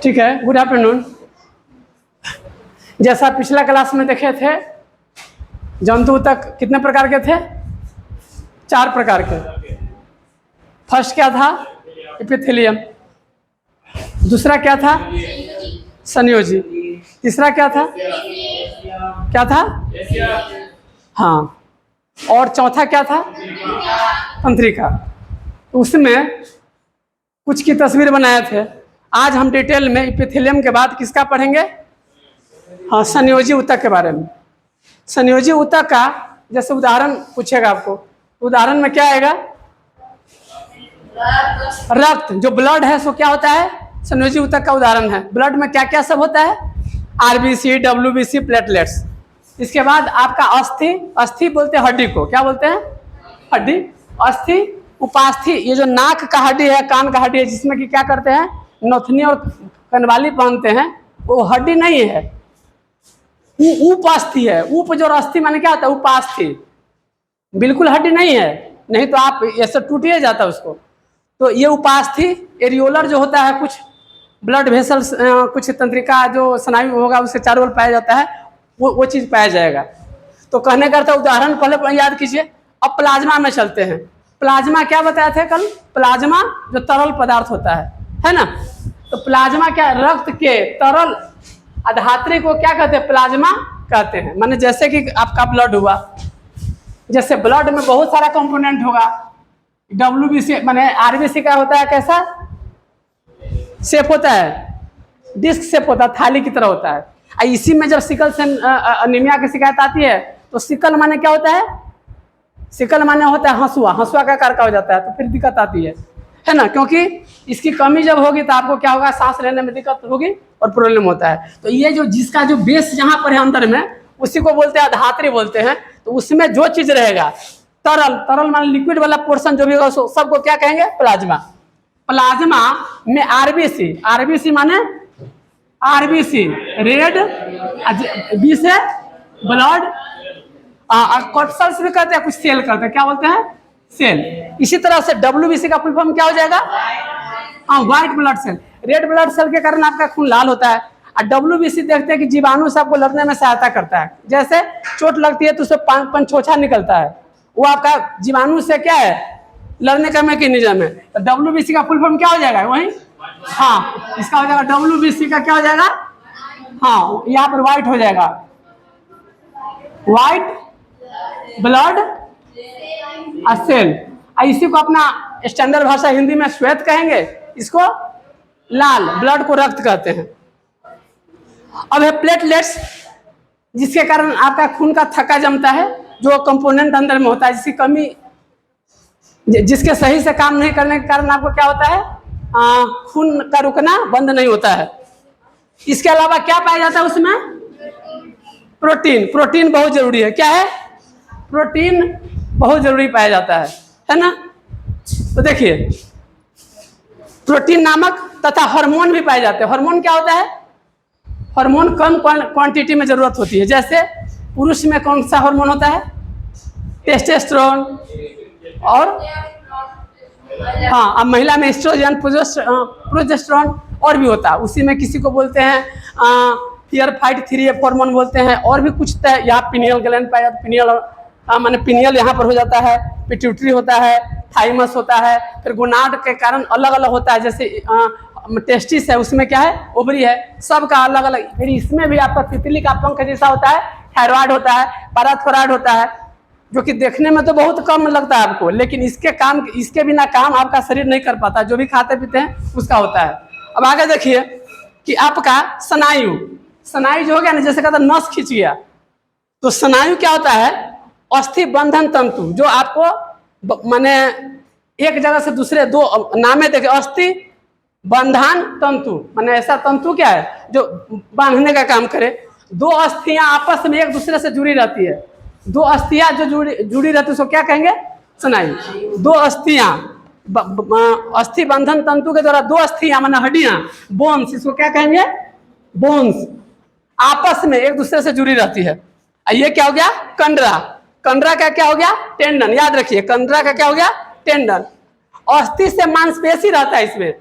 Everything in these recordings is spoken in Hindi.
ठीक है, गुड आफ्टरनून। जैसा पिछला क्लास में देखे थे, जंतु तक कितने प्रकार के थे? 4 प्रकार के। फर्स्ट क्या था? एपिथेलियम। दूसरा क्या था? संयोजी। तीसरा क्या था? क्या था? हाँ। और चौथा क्या था? तंत्रिका। उसमें कुछ की तस्वीर बनाए थे। आज हम डिटेल में एपिथेलियम के बाद किसका पढ़ेंगे? हाँ, संयोजी ऊतक के बारे में। संयोजी ऊतक का जैसे उदाहरण पूछेगा आपको, उदाहरण में क्या आएगा? रक्त, जो ब्लड है सो क्या होता है? संयोजी ऊतक का उदाहरण है। ब्लड में क्या क्या सब होता है? RBC, WBC, platelets. इसके बाद आपका अस्थि, अस्थि बोलते हैं हड्डी को, क्या बोलते हैं? हड्डी। अस्थि, उपास्थि, ये जो नाक का हड्डी है, कान का हड्डी है, जिसमें कि क्या करते हैं? नथनी और कनवाली पहनते हैं, वो हड्डी नहीं है, उपास्थि है। उप जो अस्थि माने क्या होता है? उपास्थि, बिल्कुल हड्डी नहीं है, नहीं तो आप ऐसे टूट ही जाता उसको। तो ये उपास्थि, एरियोलर जो होता है, कुछ ब्लड वेसल्स, कुछ तंत्रिका जो स्नायु होगा उसके चारों ओर पाया जाता है, वो चीज पाया जाएगा। तो कहने का उदाहरण पहले याद कीजिए। अब प्लाज्मा में चलते हैं। प्लाज्मा क्या बताया थे कल? प्लाज्मा जो तरल पदार्थ होता है ना? तो प्लाज्मा क्या? रक्त के तरल अधात्री को क्या कहते हैं? प्लाज्मा कहते हैं। माने जैसे कि आपका ब्लड हुआ, जैसे ब्लड में बहुत सारा कंपोनेंट होगा। डब्ल्यूबीसी माने आरबीसी का होता है कैसा शेप होता है? डिस्क शेप होता है, थाली की तरह होता है। इसी में जब सिकल से अनीमिया की शिकायत आती है तो सिकल माने क्या होता है? सिकल माने होता है हंसुआ, हंसुआ का आकार का हो जाता है, तो फिर दिक्कत आती है ना? क्योंकि इसकी कमी जब होगी तो आपको क्या होगा? सांस लेने में दिक्कत होगी और प्रॉब्लम होता है। तो ये जो जिसका जो बेस यहाँ पर है अंदर में, उसी को बोलते हैं धात्री बोलते हैं। तो उसमें जो चीज रहेगा तरल, तरल माने लिक्विड वाला पोर्शन जो भी होगा सबको क्या कहेंगे? प्लाज्मा। प्लाज्मा में आरबीसी, आरबीसी माने आरबीसी रेड, बी से ब्लड, कॉर्पसल्स भी कहते हैं, कुछ सेल करते हैं, क्या बोलते हैं? सेल। इसी तरह से डब्ल्यूबीसी का फुल फॉर्म क्या हो जाएगा? White blood cell. Red blood cell के कारण आपका खून लाल होता है। और डब्ल्यूबीसी देखते हैं कि जीवाणु से आपको लड़ने में सहायता करता है। जैसे चोट लगती है तो उससे पंचोछा निकलता है, वो आपका जीवाणु से क्या है? लड़ने का मैकेनिज्म है। तो डब्ल्यूबीसी का फुल फॉर्म क्या हो जाएगा? वही, हाँ, इसका हो जाएगा डब्ल्यूबीसी का क्या हो जाएगा? हाँ, यहाँ पर व्हाइट हो जाएगा, व्हाइट ब्लड सेल। इसी को अपना स्टैंडर्ड भाषा हिंदी में श्वेत कहेंगे, इसको लाल, ब्लड को रक्त कहते हैं। अब है प्लेटलेट्स, जिसके कारण आपका खून का थक्का जमता है, जो कंपोनेंट अंदर में होता है, जिसकी कमी, जिसके सही से काम नहीं करने के कारण आपको क्या होता है? खून का रुकना बंद नहीं होता है। इसके अलावा क्या पाया जाता है उसमें? प्रोटीन। प्रोटीन बहुत जरूरी है। क्या है? प्रोटीन बहुत जरूरी पाया जाता है ना? तो देखिए, प्रोटीन नामक तथा हार्मोन भी पाए जाते हैं। हार्मोन क्या होता है? हार्मोन कम क्वांटिटी में जरूरत होती है। जैसे पुरुष में कौन सा हार्मोन होता है? टेस्टोस्टेरोन। और हाँ, अब महिला में एस्ट्रोजन, प्रोजेस्टेरोन और भी होता है। उसी में किसी को बोलते हैं फियर फाइट 3F हार्मोन बोलते हैं, और भी कुछ यहाँ पिनियल ग्लैंड पाया जाता है। पिनियल माने पिनियल यहाँ पर हो जाता है, पिट्यूटरी होता है, थाइमस होता है, फिर गोनाड के कारण अलग अलग होता है। जैसे टेस्टिस है, उसमें क्या है? ओवरी है, सबका अलग अलग। फिर इसमें भी आपका तितली का पंख जैसा होता है, थायराइड होता है, पैराथायराइड होता है, जो कि देखने में तो बहुत कम लगता है आपको, लेकिन इसके बिना काम आपका शरीर नहीं कर पाता। जो भी खाते पीते हैं उसका होता है। अब आगे देखिए कि आपका स्नायु, स्नायु जो हो गया ना, जैसे कहता नस खींच गया, तो स्नायु क्या होता है? अस्थि बंधन तंतु, जो आपको माने एक जगह से दूसरे, दो नामे देखिए, अस्थि बंधन तंतु माने ऐसा तंतु क्या है जो बांधने का काम करे। दो अस्थियां आपस में एक दूसरे से जुड़ी रहती है। दो अस्थियां जो जुड़ी रहती है उसको क्या कहेंगे? स्नायु। दो अस्थियां, अस्थि बंधन तंतु के द्वारा दो अस्थियां माने हड्डियां, बोन्स, इसको क्या कहेंगे? बोन्स, आपस में एक दूसरे से जुड़ी रहती है। ये क्या हो गया? कंडरा। कंडरा का क्या हो गया? टेंडन। याद रखिए, कंडरा का क्या हो गया? टेंडन। अस्थि से मांसपेशी रहता है इसमें,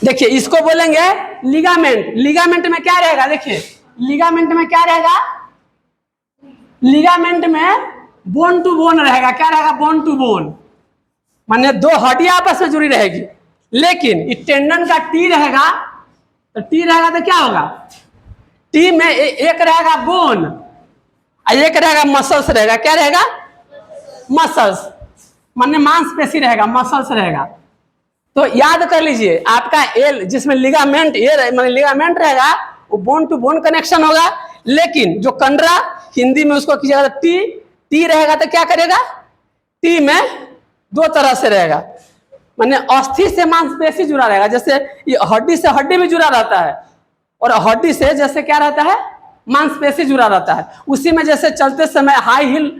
देखिए इसको बोलेंगे लिगामेंट। लिगामेंट में क्या रहेगा, देखिए लिगामेंट में क्या रहेगा, लिगामेंट में बोन टू बोन रहेगा। क्या रहेगा, बोन टू बोन, माने दो हड्डियां आपस में जुड़ी रहेगी। लेकिन इस टेंडन का टी रहेगा, तो टी रहेगा तो क्या होगा, टी में एक रहेगा बोन और एक रहेगा मसल्स रहेगा। क्या रहेगा, मसल्स, माने मांसपेशी रहेगा, मसल्स रहेगा। तो याद कर लीजिए आपका एल जिसमें लिगामेंट ये माने लिगामेंट रहेगा वो बोन टू बोन कनेक्शन होगा। लेकिन जो कंडरा हिंदी में उसको कीजिएगा टी, टी रहेगा तो क्या करेगा, टी में दो तरह से रहेगा, माने अस्थि से मांसपेशी जुड़ा रहेगा। जैसे ये हड्डी से हड्डी भी जुड़ा रहता है और हड्डी से जैसे क्या रहता है, मांसपेशी जुड़ा रहता है। उसी में जैसे चलते समय हाई हिल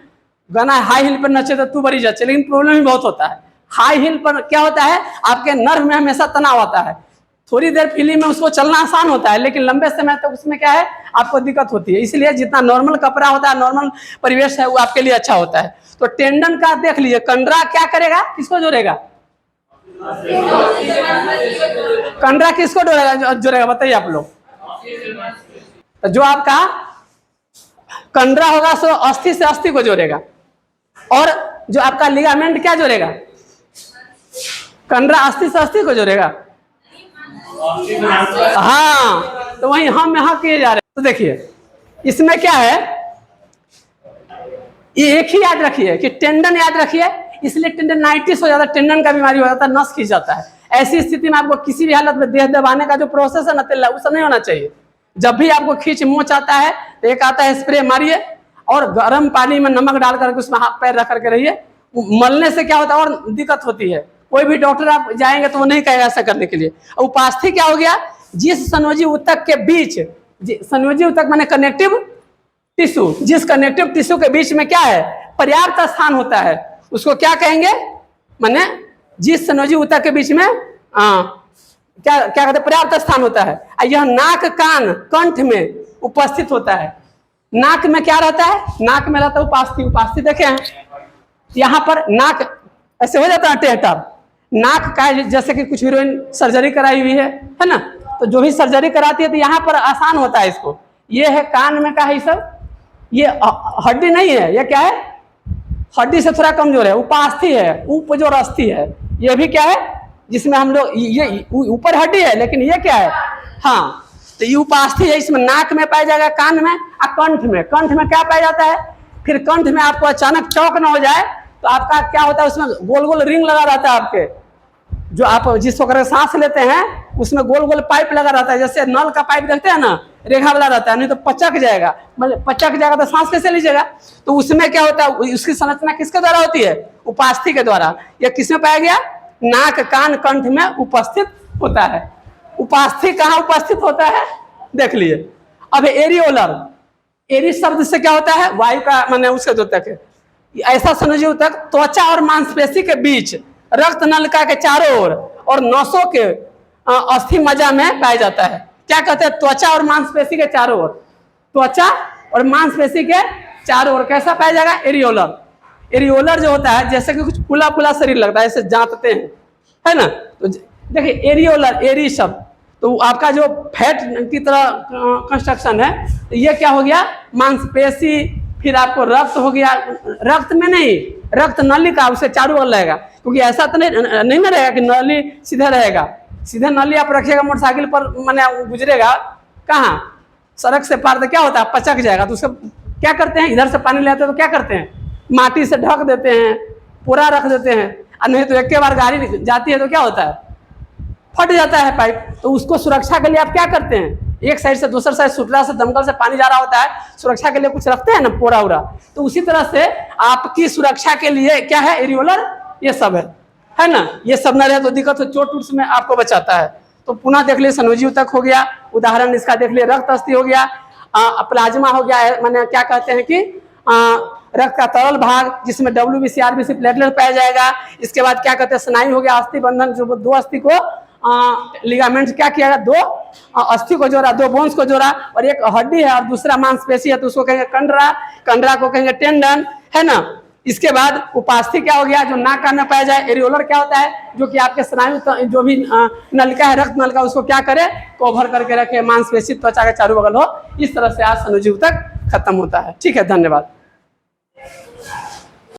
गाना, हाई हिल पर नचे तो तू बड़ी जचे, लेकिन प्रॉब्लम भी बहुत होता है। हाई हिल पर क्या होता है, आपके नर्व में हमेशा तनाव आता है। थोड़ी देर फिल्म में उसको चलना आसान होता है, लेकिन लंबे समय तक उसमें क्या है, आपको दिक्कत होती है। इसलिए जितना नॉर्मल कपड़ा होता है, नॉर्मल परिवेश है, वो आपके लिए अच्छा होता है। तो टेंडन का देख लीजिए, कंडरा क्या करेगा, किसको जोड़ेगा, कंडरा किसको जोड़ेगा बताइए आप लोग। तो जो आपका कंडरा होगा सो अस्थि से अस्थि को जोड़ेगा, और जो आपका लिगामेंट क्या जोड़ेगा, कंडरा अस्थि से अस्थि को जोड़ेगा। हाँ, तो वही हम यहाँ किए जा रहे हैं। तो देखिए इसमें क्या है, ये एक ही याद रखिए कि टेंडन याद रखिए, इसलिए टेंडनाइटिस हो जाता है, टेंडन का बीमारी हो जाता है, नस खींच जाता है। ऐसी स्थिति में आपको किसी भी हालत में देह दबाने का जो प्रोसेस है ना तेल, वो सब नहीं होना चाहिए। जब भी आपको खींच मोच आता है तो एक आता है स्प्रे मारिए और गर्म पानी में नमक डाल करके उसमें हाथ पैर रख करके रहिए। मलने से क्या होता है और दिक्कत होती है। कोई भी डॉक्टर आप जाएंगे तो वो नहीं कहेगा ऐसा करने के लिए। उपास्थि क्या हो गया, जिस संयोजी ऊतक के बीच, संयोजी ऊतक माने कनेक्टिव टिश्यू, जिस कनेक्टिव टिश्यू के बीच में क्या है, पर्याप्त स्थान होता है, उसको क्या कहेंगे, माने जिस संयोजी ऊतक के बीच में क्या क्या कहते हैं, पर्याप्त स्थान होता है। यह नाक कान कंठ में उपस्थित होता है। नाक में क्या रहता है, नाक में रहता है उपास्थि। उपास्थि देखे हैं, यहाँ पर नाक ऐसे हो जाता है टेहटर, नाक का जैसे कि कुछ हीरोइन सर्जरी कराई हुई है ना, तो जो भी सर्जरी कराती है तो यहाँ पर आसान होता है इसको। ये है कान में का है, सब ये हड्डी नहीं है, ये क्या है, हड्डी से थोड़ा कमजोर है, उपास्थि है, उपजोर अस्थि है। ये भी क्या है, जिसमें हम लोग ये ऊपर हड्डी है, लेकिन ये क्या है, हाँ, तो ये उपास्थि है। इसमें नाक में पाया जाएगा, कान में और कंठ में। कंठ में क्या पाया जाता है, फिर कंठ में आपको अचानक चौक ना हो जाए तो आपका क्या होता है, उसमें गोल गोल रिंग लगा रहता है। आपके जो आप जिस वक्त सांस लेते हैं उसमें गोल गोल पाइप लगा रहता है, जैसे नल का पाइप देखते हैं ना, रेखा वाला रहता है, नहीं तो पचक जाएगा। मतलब पचक जाएगा तो सांस कैसे लीजिएगा। तो उसमें क्या होता है, उसकी संरचना किसके द्वारा होती है, उपास्थि के द्वारा। यह किसमें पाया गया, नाक कान कंठ में उपस्थित होता है। उपास्थि कहाँ उपस्थित होता है, देख लिए। अब एरियोलर, एरी शब्द से क्या होता है, वायु का माने उसके जो तक है, ऐसा संयोजी तक त्वचा और मांसपेशी के बीच, रक्त नलिका के चारों ओर और नसों के अस्थि मज्जा में पाया जाता है। क्या कहते हैं, त्वचा और मांसपेशी के चारों ओर, त्वचा और मांसपेशी के चारों ओर कैसा पाया जाएगा, एरियोलर। एरियोलर जो होता है जैसे कि कुछ फुला फुला शरीर लगता है, ऐसे जांचते हैं, है ना। तो देखिए एरियोलर, एरी शब्द, तो आपका जो फैट की तरह कंस्ट्रक्शन है, तो ये क्या हो गया, मांसपेशी, फिर आपको रक्त हो गया, रक्त में नहीं, रक्त नली का उससे चारों ओर रहेगा, क्योंकि ऐसा तो नहीं ना रहेगा कि नली सीधे रहेगा। सीधे नली आप रखिएगा मोटरसाइकिल पर, मैंने गुजरेगा कहाँ, सड़क से पार, तो क्या होता है, पचक जाएगा। तो उसको क्या करते हैं, इधर से पानी लेते हैं तो क्या करते हैं, माटी से ढक देते हैं, पूरा रख देते हैं, और नहीं तो एक के बार गाड़ी जाती है तो क्या होता है, फट जाता है पाइप। तो उसको सुरक्षा के लिए आप क्या करते हैं, एक साइड से दूसरा साइड सुतला से दमकल से पानी जा रहा होता है, सुरक्षा के लिए कुछ रखते हैं ना, पोरा उरा। तो उसी तरह से आपकी सुरक्षा के लिए क्या है, एरियोलर, ये सब है ना। ये सब न रहे तो दिक्कत हो, चोट उट में आपको बचाता है। तो पुनः देख लिए, संयोजी ऊतक हो गया, उदाहरण इसका देख लिए, रक्त अस्थि हो गया, प्लाज्मा हो गया, मैंने क्या कहते हैं कि रक्त का तरल भाग, जिसमें WBC RBC प्लेटलेट पाया जाएगा। इसके बाद क्या कहते हैं, स्नायु हो गया, अस्थि बंधन, जो दो अस्थि को लिगामेंट क्या किया गया, दो अस्थि को जोड़ा, दो बोन्स को जोड़ा, और एक हड्डी है और दूसरा मांसपेशी है, तो उसको कहेंगे कंडरा, कंडरा को कहेंगे टेंडन, है ना। इसके बाद उपास्थि क्या हो गया, जो नाक कान में पाया जाए। एरियोलर क्या होता है, जो कि आपके स्नायु जो भी नलिका है, रक्त नलिका, उसको क्या करे, कवर करके रखे, मांसपेशी त्वचा के चारों बगल हो। इस तरह से आज सनुजीव तक खत्म होता है। ठीक है, धन्यवाद।